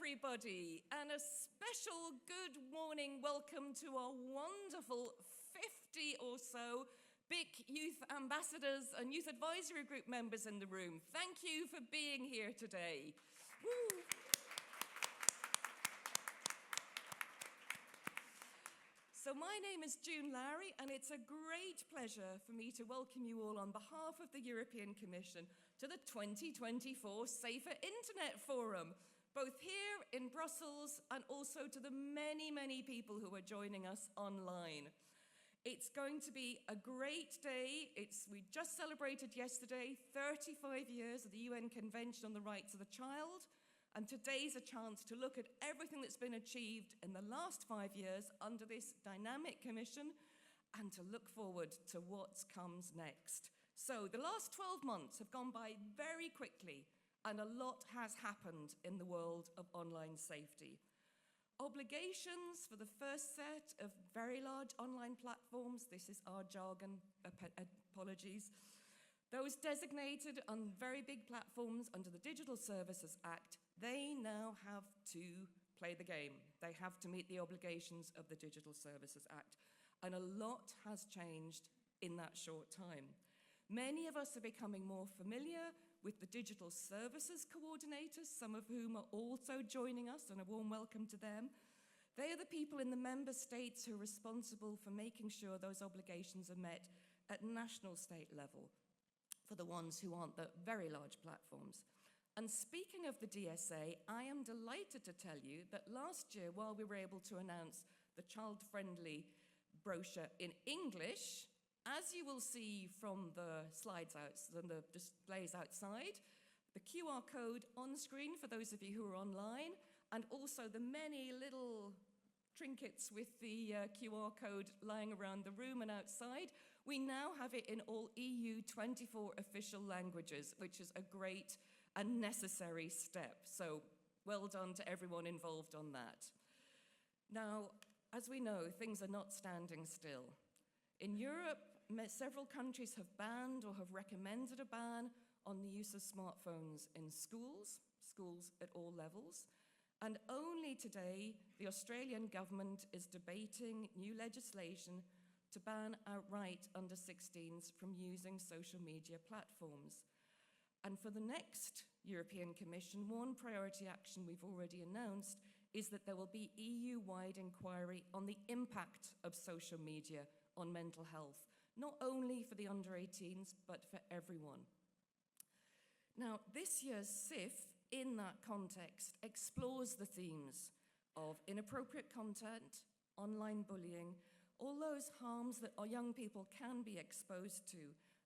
everybody, and a special good morning welcome to our wonderful 50 or so BIC youth ambassadors and youth advisory group members in the room. Thank you for being here today. Woo. So my name is June Lowry, and it's a great pleasure for me to welcome you all on behalf of the European Commission to the 2024 Safer Internet Forum, both here in Brussels and also to the many, many people who are joining us online. It's going to be a great day. We just celebrated yesterday 35 years of the UN Convention on the Rights of the Child, and today's a chance to look at everything that's been achieved in the last 5 years under this dynamic commission and to look forward to what comes next. So the last 12 months have gone by very quickly, and a lot has happened in the world of online safety. Obligations for the first set of very large online platforms, this is our jargon, apologies. Those designated on very big platforms under the Digital Services Act, they now have to play the game. They have to meet the obligations of the Digital Services Act. And a lot has changed in that short time. Many of us are becoming more familiar with the Digital Services Coordinators, some of whom are also joining us, and a warm welcome to them. They are the people in the member states who are responsible for making sure those obligations are met at national state level for the ones who aren't the very large platforms. And speaking of the DSA, I am delighted to tell you that last year, while we were able to announce the child-friendly brochure in English, as you will see from the slides and the displays outside, the QR code on screen for those of you who are online, and also the many little trinkets with the QR code lying around the room and outside, we now have it in all EU 24 official languages, which is a great and necessary step. So well done to everyone involved on that. Now, as we know, things are not standing still. In Europe, several countries have banned or have recommended a ban on the use of smartphones in schools at all levels. And only today, the Australian government is debating new legislation to ban outright under 16s from using social media platforms. And for the next European Commission, one priority action we've already announced is that there will be EU-wide inquiry on the impact of social media on mental health, not only for the under-18s, but for everyone. Now, this year's SIF, in that context, explores the themes of inappropriate content, online bullying, all those harms that our young people can be exposed to,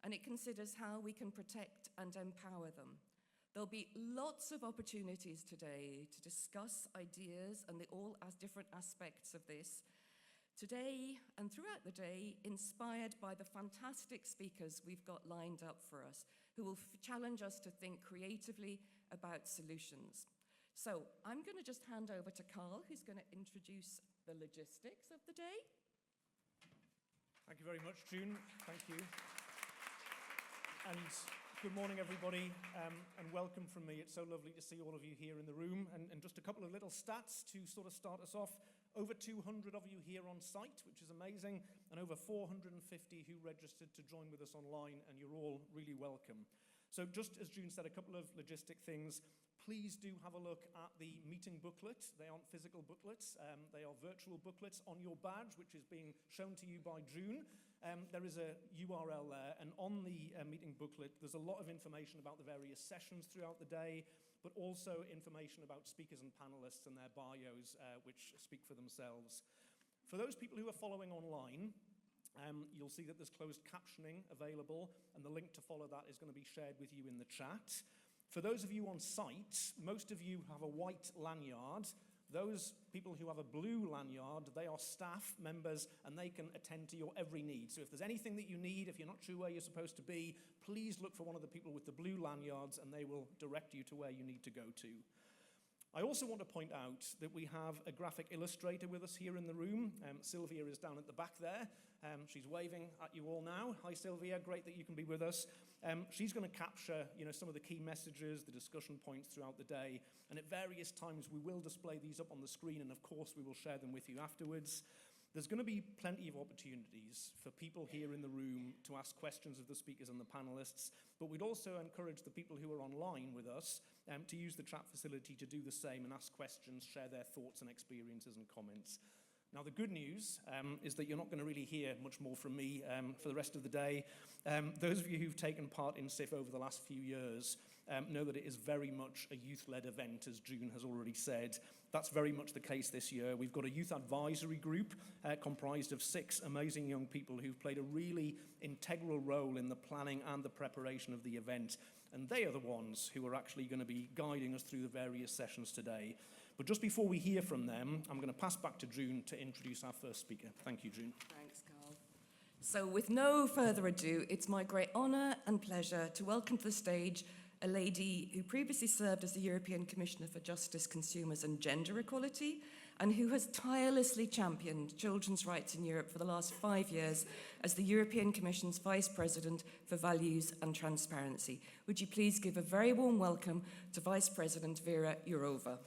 and it considers how we can protect and empower them. There'll be lots of opportunities today to discuss ideas and all different aspects of this. Today and throughout the day, inspired by the fantastic speakers we've got lined up for us, who will challenge us to think creatively about solutions. So I'm going to just hand over to Carl, who's going to introduce the logistics of the day. Thank you very much, June. Thank you. And good morning, everybody, and welcome from me. It's so lovely to see all of you here in the room. And just a couple of little stats to sort of start us off. Over 200 of you here on site, which is amazing, and over 450 who registered to join with us online, and you're all really welcome. So just as June said, a couple of logistic things. Please do have a look at the meeting booklet. They aren't physical booklets. They are virtual booklets on your badge, which is being shown to you by June. There is a URL there, and on the meeting booklet, there's a lot of information about the various sessions throughout the day, but also information about speakers and panelists and their bios, which speak for themselves. For those people who are following online, you'll see that there's closed captioning available, and the link to follow that is going to be shared with you in the chat. For those of you on site, most of you have a white lanyard. Those people who have a blue lanyard, they are staff members, and they can attend to your every need. So if there's anything that you need, if you're not sure where you're supposed to be, please look for one of the people with the blue lanyards, and they will direct you to where you need to go to. I also want to point out that we have a graphic illustrator with us here in the room. Sylvia is down at the back there. She's waving at you all now. Hi, Sylvia. Great that you can be with us. She's going to capture, some of the key messages, the discussion points throughout the day. And at various times, we will display these up on the screen. And of course, we will share them with you afterwards. There's going to be plenty of opportunities for people here in the room to ask questions of the speakers and the panelists. But we'd also encourage the people who are online with us to use the chat facility to do the same and ask questions, share their thoughts and experiences and comments. Now, the good news is that you're not going to really hear much more from me for the rest of the day. Those of you who've taken part in SIF over the last few years know that it is very much a youth-led event, as June has already said. That's very much the case this year. We've got a youth advisory group comprised of 6 amazing young people who've played a really integral role in the planning and the preparation of the event. And they are the ones who are actually going to be guiding us through the various sessions today. But just before we hear from them, I'm going to pass back to June to introduce our first speaker. Thank you, June. Thanks, Carl. So with no further ado, it's my great honour and pleasure to welcome to the stage a lady who previously served as the European Commissioner for Justice, Consumers and Gender Equality, and who has tirelessly championed children's rights in Europe for the last 5 years as the European Commission's Vice President for Values and Transparency. Would you please give a very warm welcome to Vice President Věra Jourová.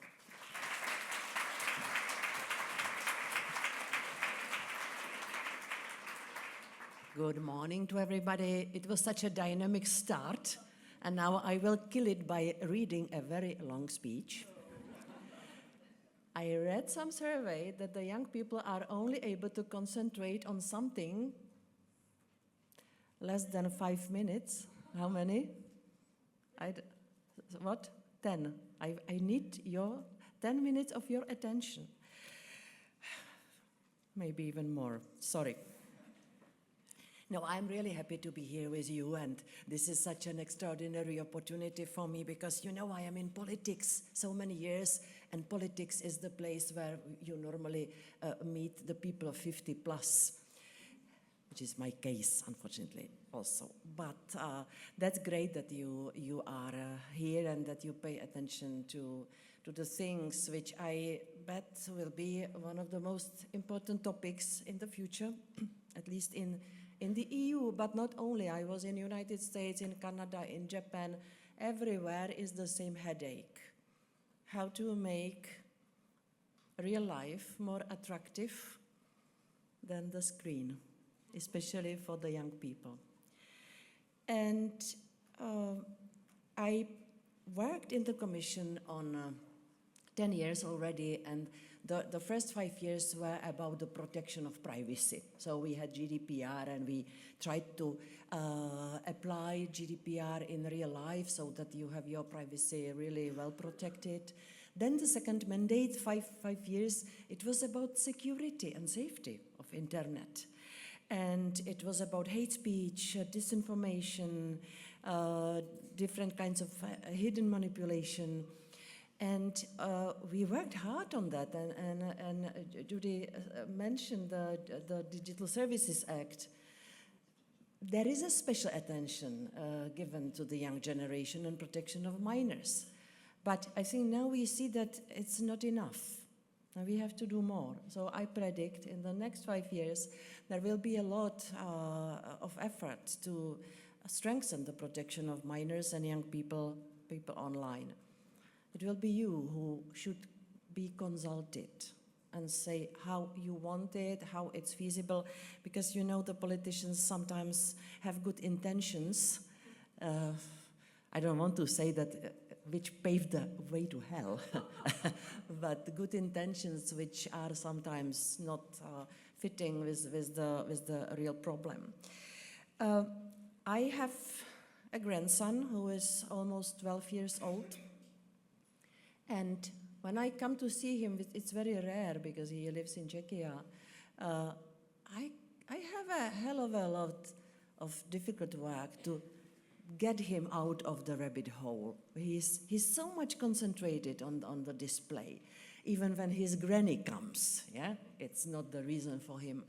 Good morning to everybody. It was such a dynamic start, and now I will kill it by reading a very long speech. I read some survey that the young people are only able to concentrate on something less than 5 minutes. How many? What? 10. I need your 10 minutes of your attention. Maybe even more. Sorry. No, I'm really happy to be here with you, and this is such an extraordinary opportunity for me because, I am in politics so many years, and politics is the place where you normally meet the people of 50 plus, which is my case, unfortunately, also. But that's great that you are here and that you pay attention to the things which I bet will be one of the most important topics in the future, at least in the EU, but not only. I was in the United States, in Canada, in Japan. Everywhere is the same headache. How to make real life more attractive than the screen, especially for the young people. And I worked in the Commission on 10 years already, and the first 5 years were about the protection of privacy. So we had GDPR, and we tried to apply GDPR in real life so that you have your privacy really well protected. Then the second mandate, five years, it was about security and safety of internet. And it was about hate speech, disinformation, different kinds of hidden manipulation. And we worked hard on that, and Judy mentioned the Digital Services Act. There is a special attention given to the young generation and protection of minors. But I think now we see that it's not enough. And we have to do more. So I predict in the next 5 years, there will be a lot of effort to strengthen the protection of minors and young people online. It will be you who should be consulted and say how you want it, how it's feasible, because the politicians sometimes have good intentions. I don't want to say that which paved the way to hell, but good intentions which are sometimes not fitting with the real problem. I have a grandson who is almost 12 years old. And when I come to see him, it's very rare because he lives in Czechia. I have a hell of a lot of difficult work to get him out of the rabbit hole. He's so much concentrated on the display. Even when his granny comes, it's not the reason for him.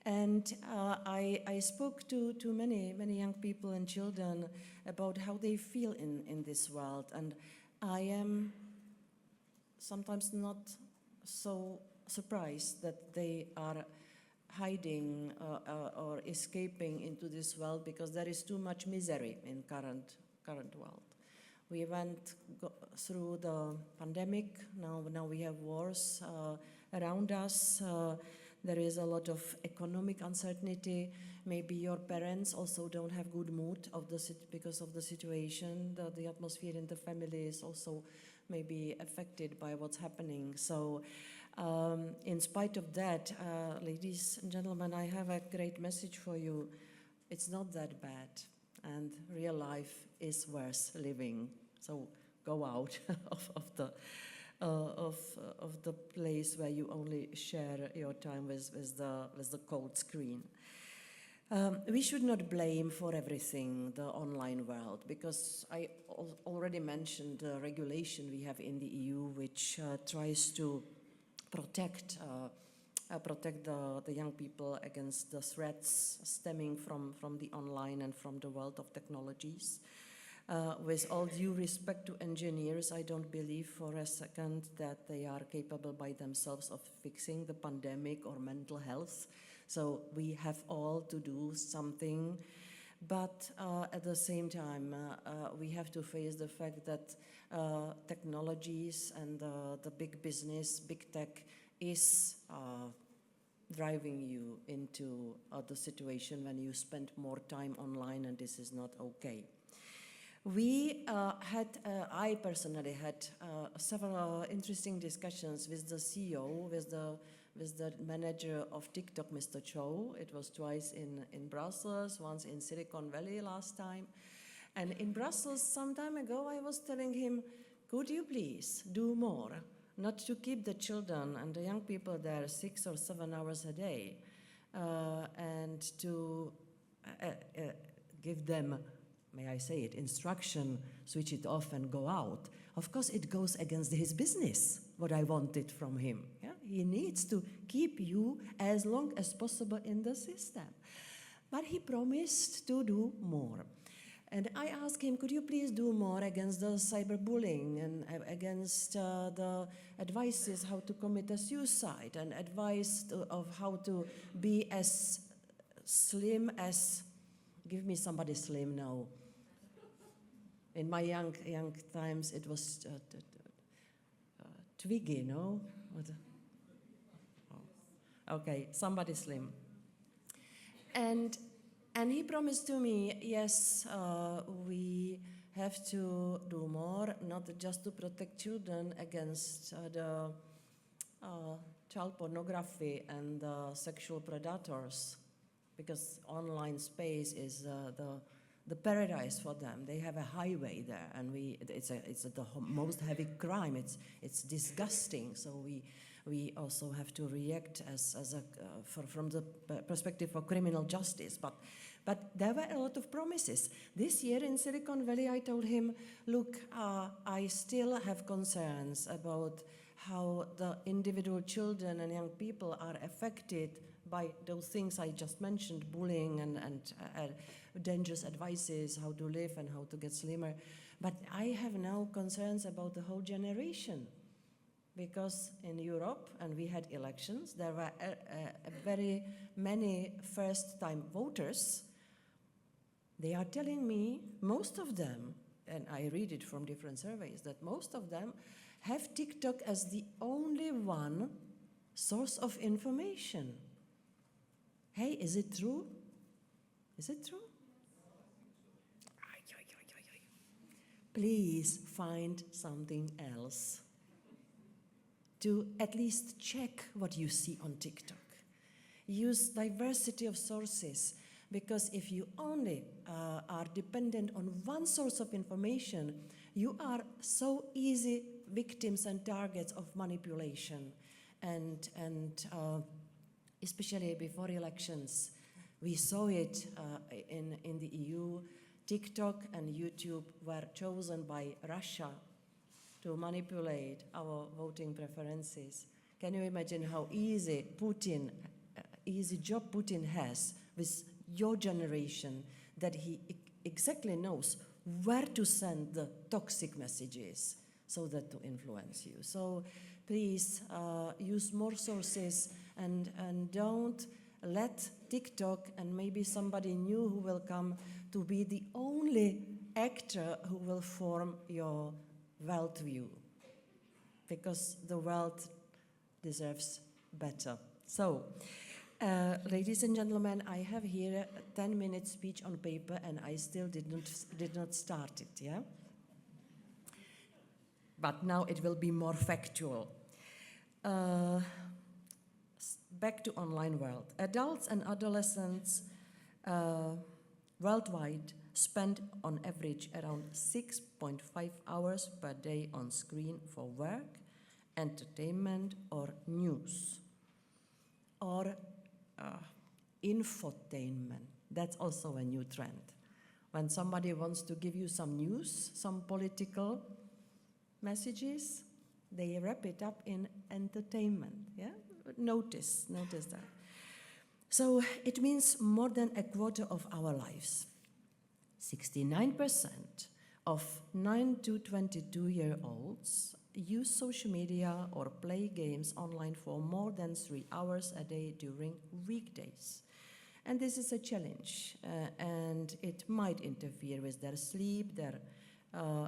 And I spoke to many young people and children about how they feel in this world. And I am sometimes not so surprised that they are hiding or escaping into this world because there is too much misery in current world. We went through the pandemic. Now we have wars around us. There is a lot of economic uncertainty. Maybe your parents also don't have good mood because of the situation. The atmosphere in the family is also maybe affected by what's happening. So in spite of that, ladies and gentlemen, I have a great message for you. It's not that bad, and real life is worth living. So go out of the place where you only share your time with the cold screen. We should not blame for everything the online world, because I already mentioned the regulation we have in the EU, which tries to protect the young people against the threats stemming from the online and from the world of technologies. With all due respect to engineers, I don't believe for a second that they are capable by themselves of fixing the pandemic or mental health. So we have all to do something. But at the same time, we have to face the fact that technologies and the big business, big tech, is driving you into the situation when you spend more time online, and this is not okay. I personally had several interesting discussions with the CEO, with the manager of TikTok, Mr. Cho. It was twice in Brussels, once in Silicon Valley last time. And in Brussels, some time ago, I was telling him, could you please do more? Not to keep the children and the young people there 6 or 7 hours a day, and to give them, may I say it, instruction, switch it off and go out. Of course, it goes against his business, what I wanted from him. Yeah? He needs to keep you as long as possible in the system. But he promised to do more. And I asked him, could you please do more against the cyberbullying and against the advices how to commit a suicide and advice of how to be as slim as, give me somebody slim now. In my young times, it was Twiggy, no? Okay, somebody slim. And he promised to me, yes, we have to do more, not just to protect children against the child pornography and sexual predators, because online space is the paradise for them. They have a highway there, and it's the most heavy crime. It's disgusting. So we also have to react from the perspective of criminal justice. But there were a lot of promises. This year in Silicon Valley, I told him, look, I still have concerns about how the individual children and young people are affected by those things I just mentioned, bullying and dangerous advices, how to live and how to get slimmer. But I have now concerns about the whole generation. Because in Europe, and we had elections, there were very many first-time voters. They are telling me, most of them, and I read it from different surveys, that most of them have TikTok as the only one source of information. Hey, is it true? Is it true? Please find something else to at least check what you see on TikTok. Use diversity of sources, because if you only are dependent on one source of information, you are so easy victims and targets of manipulation. And especially before elections, we saw it in the EU. TikTok and YouTube were chosen by Russia to manipulate our voting preferences. Can you imagine how easy job Putin has with your generation, that he exactly knows where to send the toxic messages so that to influence you. So please use more sources and don't let TikTok and maybe somebody new who will come to be the only actor who will form your worldview, because the world deserves better. So, ladies and gentlemen, I have here a 10-minute speech on paper, and I still did not start it, yeah? But now it will be more factual. Back to online world. Adults and adolescents worldwide spend on average around 6.5 hours per day on screen for work, entertainment, or news, or infotainment. That's also a new trend. When somebody wants to give you some news, some political messages, they wrap it up in entertainment, yeah? Notice that. So it means more than a quarter of our lives. 69% of 9 to 22-year-olds use social media or play games online for more than 3 hours a day during weekdays. And this is a challenge, and it might interfere with their sleep, their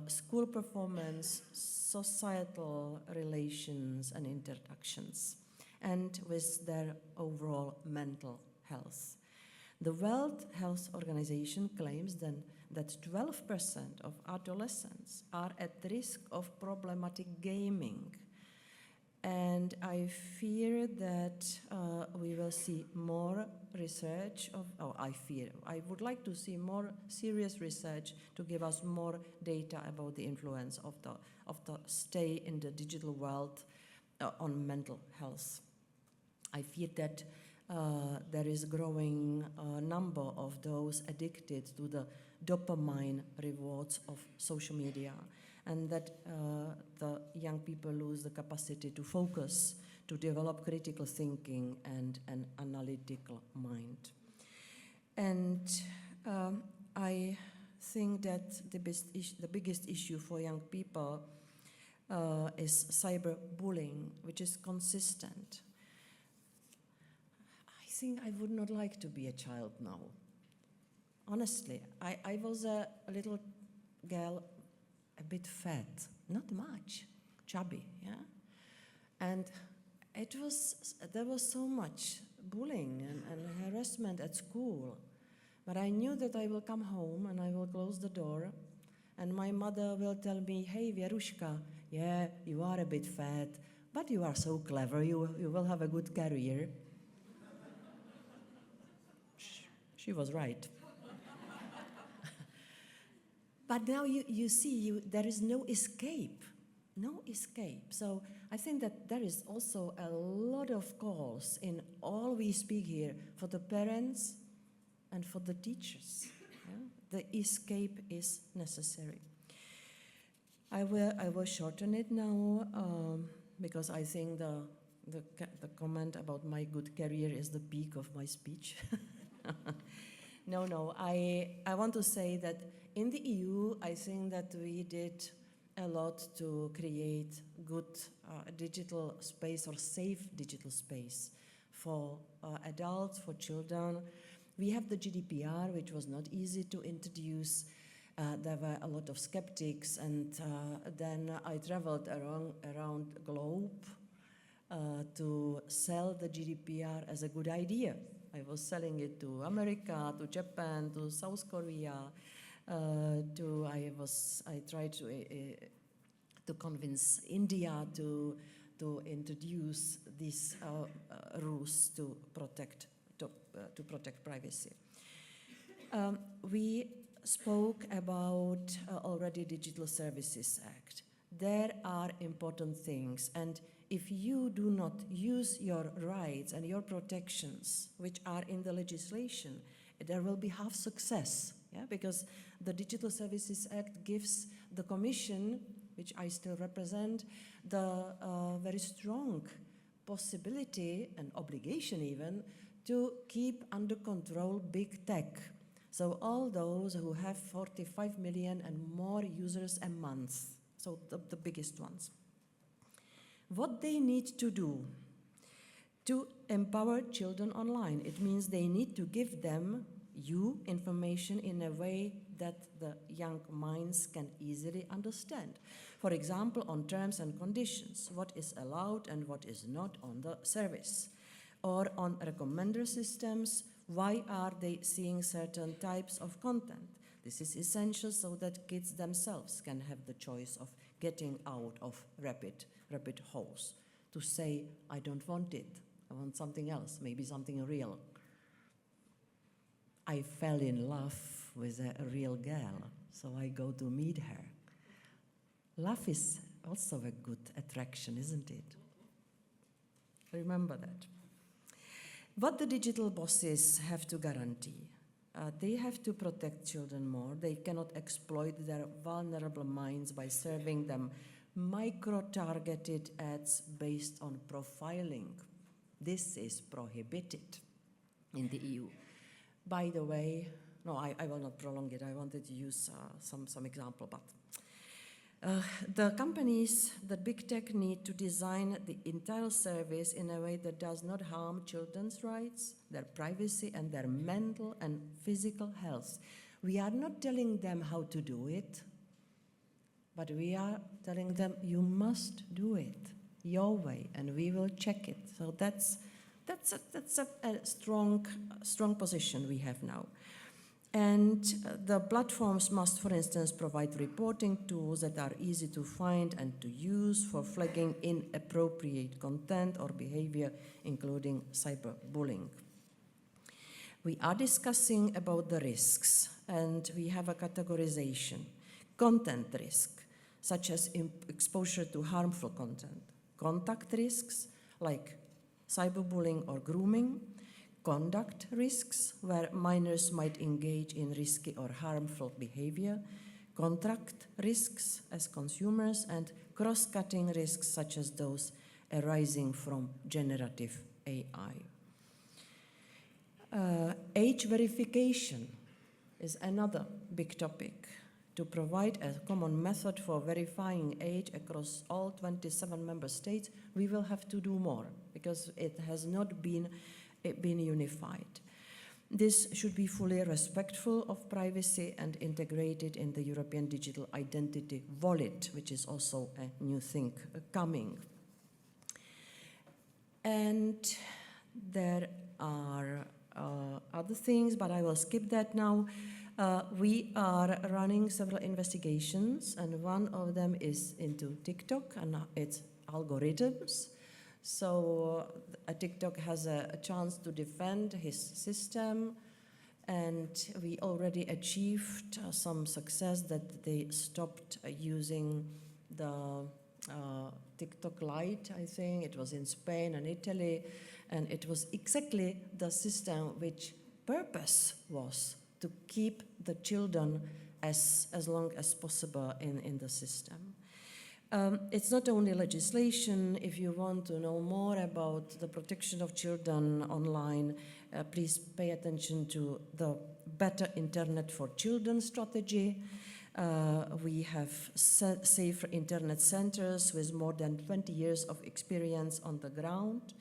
school performance, societal relations and interactions, and with their overall mental health. The World Health Organization claims then that 12% of adolescents are at risk of problematic gaming. And I fear that we will see more research I would like to see more serious research to give us more data about the influence of the stay in the digital world on mental health. I fear that there is a growing number of those addicted to the dopamine rewards of social media, and that the young people lose the capacity to focus, to develop critical thinking and an analytical mind. And I think that the biggest issue for young people is cyberbullying, which is consistent. I think I would not like to be a child now. Honestly, I was a little girl, a bit fat, not much, chubby, yeah? And there was so much bullying and harassment at school. But I knew that I will come home and I will close the door, and my mother will tell me, "Hey, Věruška, yeah, you are a bit fat, but you are so clever, you will have a good career." She was right. But now you see, there is no escape. No escape. So I think that there is also a lot of calls in all we speak here for the parents and for the teachers. Yeah? The escape is necessary. I will shorten it now because I think the comment about my good career is the peak of my speech. No, I want to say that in the EU, I think that we did a lot to create good digital space or safe digital space for adults, for children. We have the GDPR, which was not easy to introduce. There were a lot of skeptics, and then I traveled around the globe to sell the GDPR as a good idea. I was selling it to America, to Japan, to South Korea. I tried to convince India to introduce these rules to protect privacy. We spoke about already Digital Services Act. There are important things, and if you do not use your rights and your protections, which are in the legislation, there will be half success, yeah? Because the Digital Services Act gives the Commission, which I still represent, the very strong possibility and obligation even to keep under control big tech. So all those who have 45 million and more users a month, so the biggest ones. What they need to do to empower children online. It means they need to give them information in a way that the young minds can easily understand. For example, on terms and conditions, what is allowed and what is not on the service. Or on recommender systems, why are they seeing certain types of content? This is essential so that kids themselves can have the choice of getting out of rabbit holes. To say, I don't want it, I want something else, maybe something real. I fell in love with a real girl, so I go to meet her. Love is also a good attraction, isn't it? Remember that. What the digital bosses have to guarantee? They have to protect children more. They cannot exploit their vulnerable minds by serving them micro-targeted ads based on profiling. This is prohibited in the EU. By the way, no, I will not prolong it. I wanted to use some example, but the companies, the big tech, need to design the entire service in a way that does not harm children's rights, their privacy, and their mental and physical health. We are not telling them how to do it, but we are telling them you must do it your way, and we will check it. So that's a strong position we have now. And the platforms must, for instance, provide reporting tools that are easy to find and to use for flagging inappropriate content or behavior, including cyberbullying. We are discussing about the risks, and we have a categorization. Content risk, such as exposure to harmful content. Contact risks, like cyberbullying or grooming. Conduct risks, where minors might engage in risky or harmful behavior. Contract risks as consumers, and cross-cutting risks such as those arising from generative AI. Age verification is another big topic. To provide a common method for verifying age across all 27 member states, we will have to do more because it has not been unified. This should be fully respectful of privacy and integrated in the European Digital Identity Wallet, which is also a new thing coming. And there are other things, but I will skip that now. We are running several investigations, and one of them is into TikTok and its algorithms. So TikTok has a chance to defend his system, and we already achieved some success that they stopped using the TikTok Lite, I think. It was in Spain and Italy, and it was exactly the system which purpose was to keep the children as long as possible in the system. It's not only legislation. If you want to know more about the protection of children online, please pay attention to the Better Internet for Children strategy. We have safer internet centers with more than 20 years of experience on the ground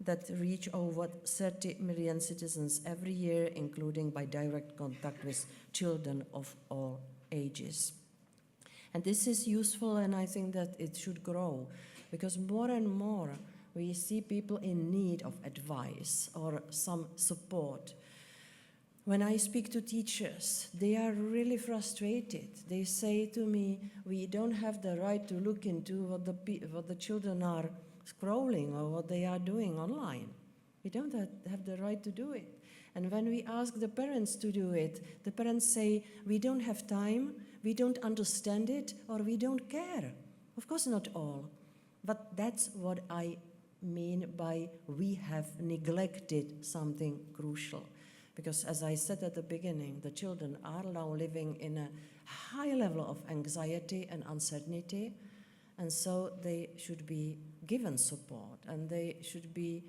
that reach over 30 million citizens every year, including by direct contact with children of all ages. And this is useful, and I think that it should grow, because more and more we see people in need of advice or some support. When I speak to teachers, they are really frustrated. They say to me, we don't have the right to look into what the children are scrolling or what they are doing online. We don't have the right to do it. And when we ask the parents to do it, the parents say, we don't have time, we don't understand it, or we don't care. Of course not all. But that's what I mean by we have neglected something crucial. Because as I said at the beginning, the children are now living in a high level of anxiety and uncertainty, and so they should be given support, and they should be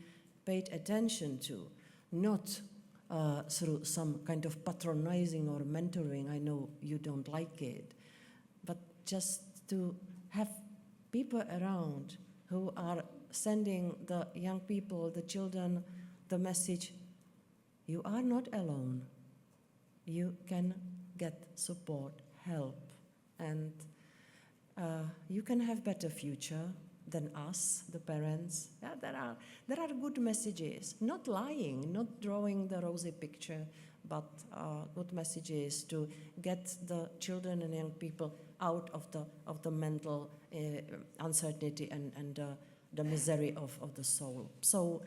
paid attention to, not through some kind of patronizing or mentoring. I know you don't like it, but just to have people around who are sending the young people, the children, the message, you are not alone. You can get support, help, and you can have better future than us, the parents. Yeah, there are good messages, not lying, not drawing the rosy picture, but good messages to get the children and young people out of the mental uncertainty and the misery of the soul. So,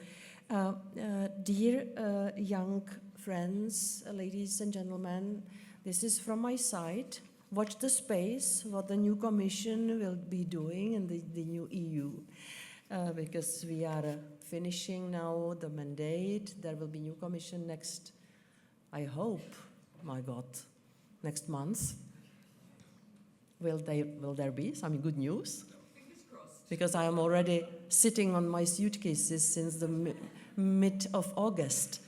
dear young friends, ladies and gentlemen, this is from my side. Watch the space, what the new Commission will be doing in the new EU, because we are finishing now the mandate. There will be new Commission next, I hope, my God, next month. Will there be some good news? Fingers crossed. Because I am already sitting on my suitcases since the mid of August.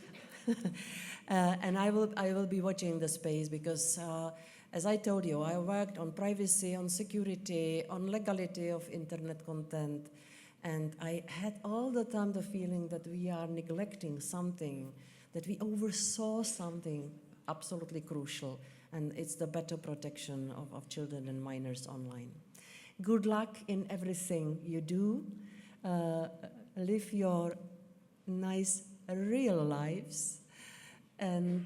And I will be watching the space because, as I told you, I worked on privacy, on security, on legality of internet content, and I had all the time the feeling that we are neglecting something, that we oversaw something absolutely crucial, and it's the better protection of children and minors online. Good luck in everything you do. Live your nice real lives, and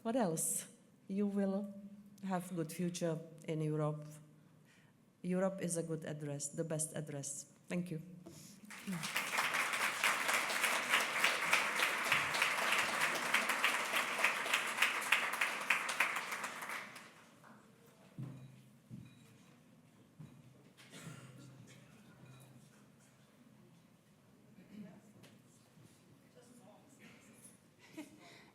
what else? You will have good future in Europe. Europe is a good address, the best address. Thank you.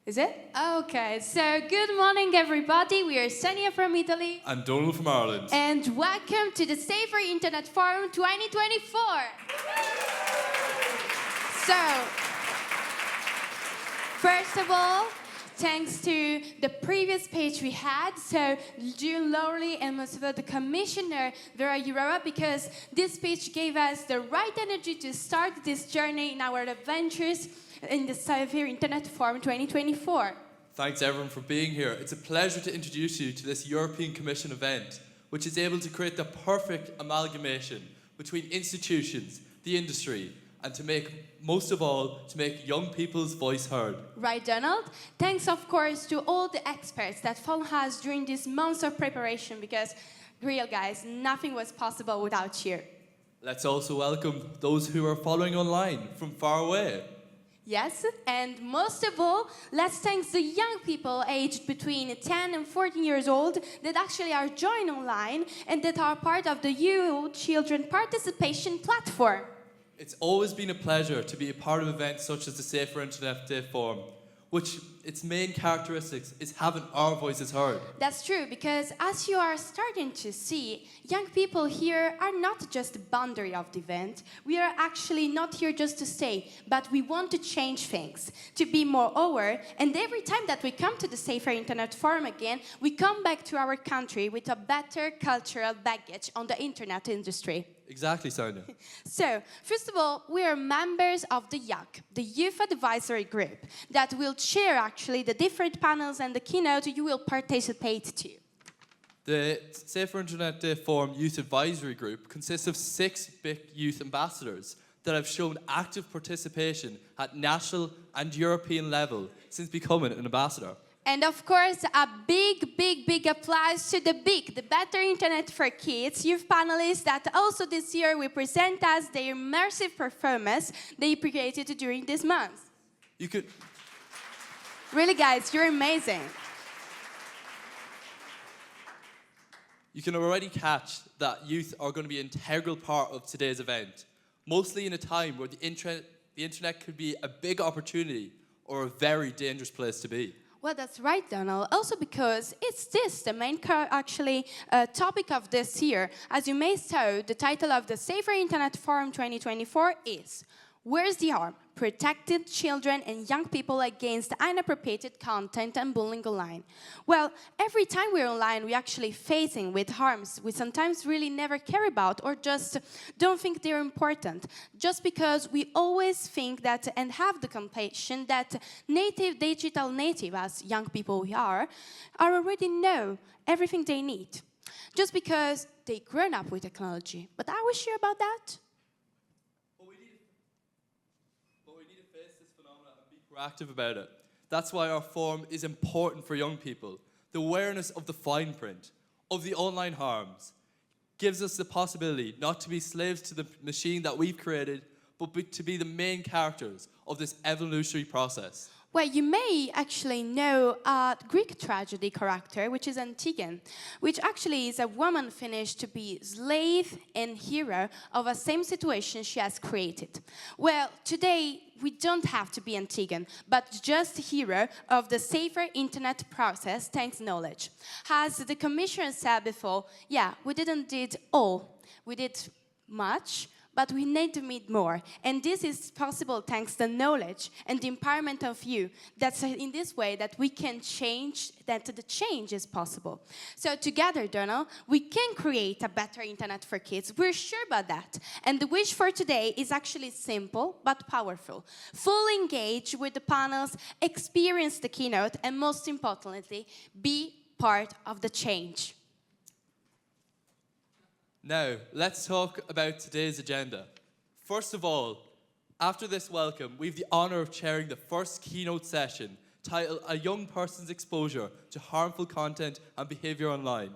Is it? Okay, so good morning everybody. We are Sanya from Italy. And Dónal from Ireland. And welcome to the Safer Internet Forum 2024. So, first of all, thanks to the previous page we had, so June Lowery and most of all the Commissioner Věra Jourová, because this page gave us the right energy to start this journey in our adventures in the Safer Internet Forum 2024. Thanks everyone for being here. It's a pleasure to introduce you to this European Commission event, which is able to create the perfect amalgamation between institutions, the industry, and to make, most of all, to make young people's voice heard. Right, Dónal? Thanks, of course, to all the experts that followed us during these months of preparation, because, real guys, nothing was possible without you. Let's also welcome those who are following online from far away. Yes, and most of all, let's thank the young people aged between 10 and 14 years old that actually are joined online and that are part of the EU Children Participation Platform. It's always been a pleasure to be a part of events such as the Safer Internet Day Forum, which its main characteristics is having our voices heard. That's true, because as you are starting to see, young people here are not just the boundary of the event. We are actually not here just to stay, but we want to change things, to be more aware, and every time that we come to the Safer Internet Forum again, we come back to our country with a better cultural baggage on the internet industry. Exactly, Sanya. So, first of all, we are members of the YAC, the Youth Advisory Group, that will chair actually the different panels and the keynote you will participate to. The Safer Internet Day Forum Youth Advisory Group consists of 6 big youth ambassadors that have shown active participation at national and European level since becoming an ambassador. And of course, a big applause to the Better Internet for Kids youth panelists that also this year will present us their immersive performance they created during this month. You could... Really, guys, you're amazing. You can already catch that youth are going to be an integral part of today's event, mostly in a time where the internet could be a big opportunity or a very dangerous place to be. Well, that's right, Dónal. Also because it's this, the main topic of this year. As you may know, the title of the Safer Internet Forum 2024 is Where's the Harm? protecting children and young people against inappropriate content and bullying online. Well, every time we're online, we're actually facing with harms we sometimes really never care about or just don't think they're important. Just because we always think that and have the compassion that digital native, as young people we are already know everything they need. Just because they grown up with technology. But are we sure about that? But we need to face this phenomenon and be proactive about it. That's why our forum is important for young people. The awareness of the fine print, of the online harms, gives us the possibility not to be slaves to the machine that we've created, but to be the main characters of this evolutionary process. Well, you may actually know a Greek tragedy character, which is Antigone, which actually is a woman finished to be slave and hero of a same situation she has created. Well, today we don't have to be Antigone, but just hero of the safer internet process thanks knowledge. As the commissioner said before, yeah, we didn't did all. We did much, but we need to meet more. And this is possible thanks to knowledge and the empowerment of you. That's in this way that we can change, that the change is possible. So together, Dónal, we can create a better internet for kids. We're sure about that. And the wish for today is actually simple but powerful. Fully engage with the panels, experience the keynote, and most importantly, be part of the change. Now, let's talk about today's agenda. First of all, after this welcome, we have the honour of chairing the first keynote session titled A Young Person's Exposure to Harmful Content and Behaviour Online.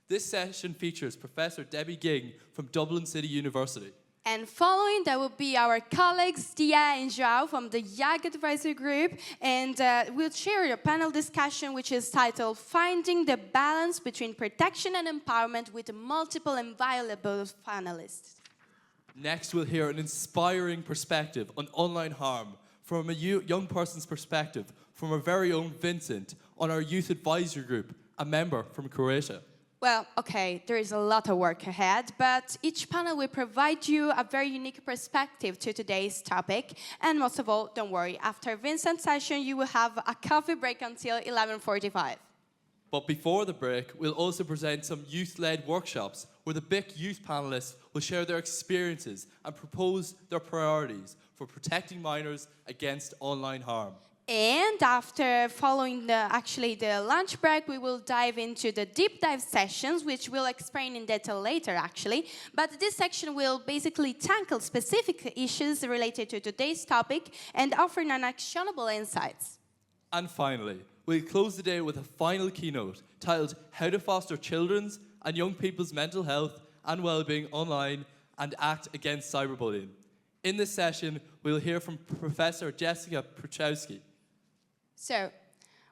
This session features Professor Debbie Ging from Dublin City University. And following, that will be our colleagues, Dia and João from the YAG Advisory Group, and we'll share a panel discussion which is titled Finding the Balance Between Protection and Empowerment with multiple and valuable panelists. Next, we'll hear an inspiring perspective on online harm from a young person's perspective from our very own Vincent on our Youth Advisory Group, a member from Croatia. Well, okay, there is a lot of work ahead, but each panel will provide you a very unique perspective to today's topic. And most of all, don't worry, after Vincent's session, you will have a coffee break until 11:45. But before the break, we'll also present some youth-led workshops where the BIC youth panelists will share their experiences and propose their priorities for protecting minors against online harm. And after following the lunch break, we will dive into the deep dive sessions, which we'll explain in detail later, actually. But this section will basically tackle specific issues related to today's topic and offer actionable insights. And finally, we'll close the day with a final keynote titled How to Foster Children's and Young People's Mental Health and Wellbeing Online and Act Against Cyberbullying. In this session, we'll hear from Professor Jessica Pruchowski. So,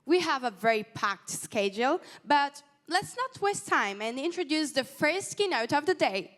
we have a very packed schedule, but let's not waste time and introduce the first keynote of the day.